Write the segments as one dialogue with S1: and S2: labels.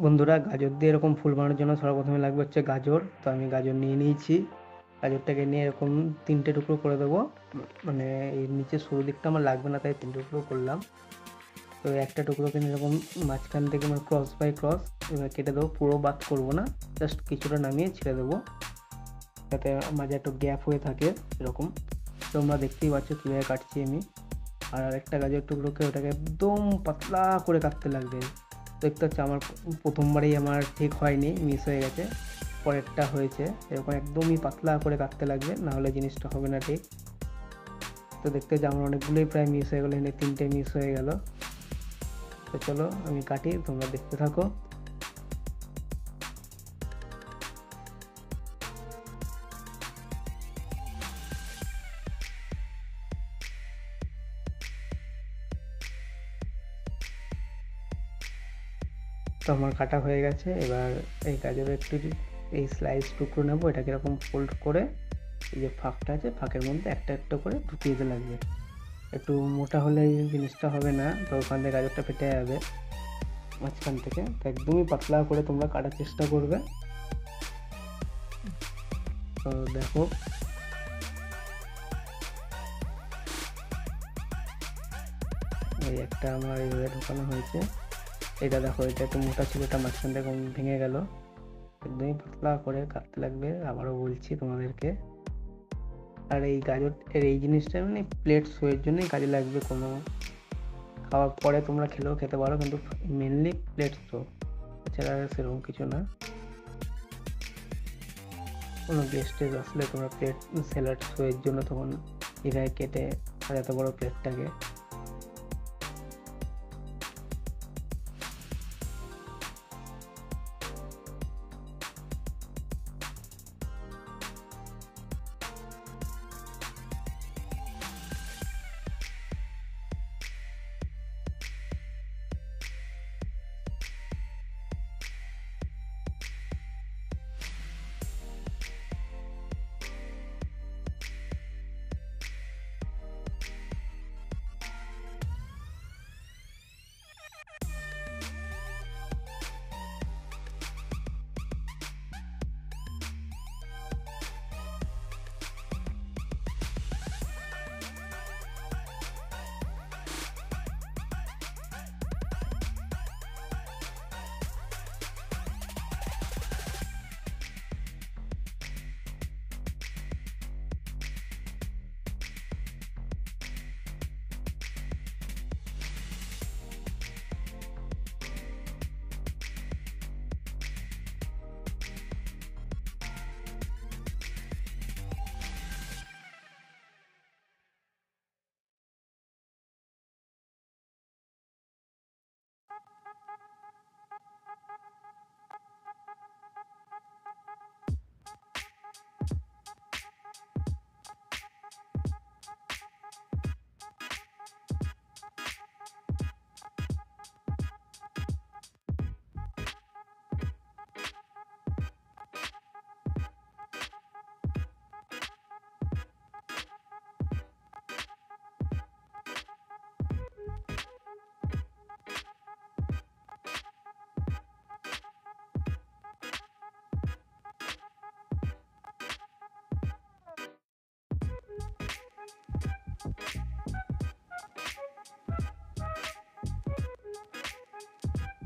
S1: বন্ধুরা, গাজর দিয়ে এরকম ফুল বানানোর জন্য সর্বপ্রথমে লাগবে হচ্ছে গাজর। তো আমি গাজর নিয়ে নিয়েছি। গাজরটাকে নিয়ে এরকম 3টে টুকরো করে দেবো। মানে এই নিচের সরু দিকটা আমার লাগবে না, তাই 3 টুকরো করলাম। তো একটা টুকরোকে নিয়ে এরকম মাঝখান থেকে মানে ক্রস বাই ক্রস কেটে দেবো, পুরো বাদ করবো না, জাস্ট কিছুটা নামিয়ে ছেড়ে দেবো, যাতে মাঝে একটু গ্যাপ হয়ে থাকে এরকম। তোমরা দেখতেই পাচ্ছ কীভাবে কাটছি আমি। আর আরেকটা গাজরের টুকরোকে ওটাকে একদম পাতলা করে কাটতে লাগবে। দেখতে হচ্ছে আমার প্রথমবারেই আমার ঠিক হয়নি, মিস হয়ে গেছে, পরেরটা হয়েছে। এরকম একদমই পাতলা করে কাটতে লাগবে, নাহলে জিনিসটা হবে না ঠিক। তো দেখতে হচ্ছে আমার অনেকগুলোই প্রায় মিস হয়ে গেলো, এনে 3টে মিস হয়ে গেল। তো চলো আমি কাটি, তোমরা দেখতে থাকো। তো আমার কাটা হয়ে গেছে। এবার এই গাজরের একটু এই স্লাইস টুকরো নেবো, এটাকে এরকম ফোল্ড করে এই যে ফাঁকটা আছে, ফাঁকের মধ্যে একটা একটা করে ঢুকিয়ে দিতে লাগবে। একটু মোটা হলে এই জিনিসটা হবে না, তো ওখান থেকে গাজরটা ফেটে যাবে মাঝখান থেকে। তো একদমই পাতলা করে তোমরা কাটার চেষ্টা করবে। তো দেখো, এই একটা আমার এইভাবে ঢোকানো হয়েছে। এটা দেখো, এটা একটু মোটা ছিল, এটা মাঝখান থেকে ভেঙে গেল। একদমই পাতলা করে কাটতে লাগবে, আবারও বলছি তোমাদেরকে। আর এই গাজরের এই জিনিসটা মানে প্লেট শোয়ের জন্যই কাজে লাগবে। কোনো খাওয়ার পরে তোমরা খেলেও খেতে পারো, কিন্তু মেনলি প্লেট শো, এছাড়া সেরকম কিছু না। কোনো গেস্টে আসলে তোমরা প্লেট স্যালাড শোয়ের জন্য তখন এভাবে কেটে এত বড় প্লেটটাকে।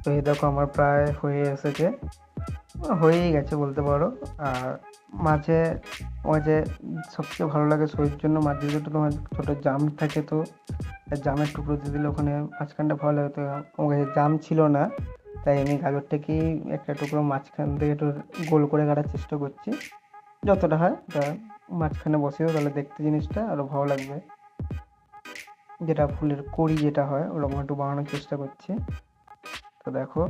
S1: তো এই দেখো আমার প্রায় হয়ে এসেছে, হয়েই গেছে বলতে পারো। আর মাঝে মাঝে সবচেয়ে ভালো লাগে শরীর জন্য মাঝে যদি তোমার ছোটো জাম থাকে, তো জামের টুকরো দিয়ে দিলে ওখানে মাঝখানটা ভালো লাগে। তো আমার কাছে জাম ছিল না, তাই আমি গাজরটাকেই একটা টুকরো মাঝখান থেকে একটু গোল করে কাটার চেষ্টা করছি, যতটা হয় তা মাঝখানে বসিয়েও, তাহলে দেখতে জিনিসটা আরও ভালো লাগবে। যেটা ফুলের কড়ি যেটা হয় ওরকম একটু বানানোর চেষ্টা করছি। তো দেখো,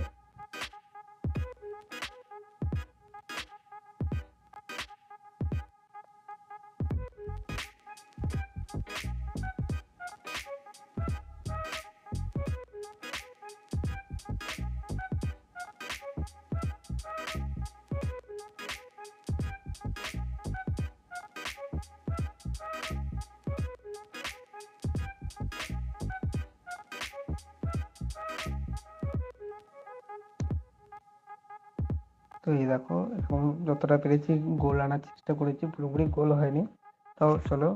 S1: তো এই দেখো এখন যতটা পেরেছি গোল আনার চেষ্টা করেছি, পুরোপুরি গোল হয়নি, তাও চলো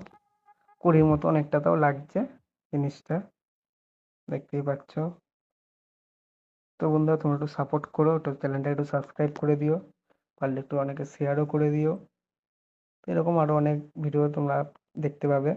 S1: কুড়ির মতো অনেকটা তাও লাগছে জিনিসটা, দেখতেই পাচ্ছ। তো বন্ধুরা তোমরা একটু সাপোর্ট করো, তো চ্যানেলটা একটু সাবস্ক্রাইব করে দিও, পারলে একটু অনেকে শেয়ারও করে দিও। তো এরকম আরো অনেক ভিডিও তোমরা দেখতে পাবে।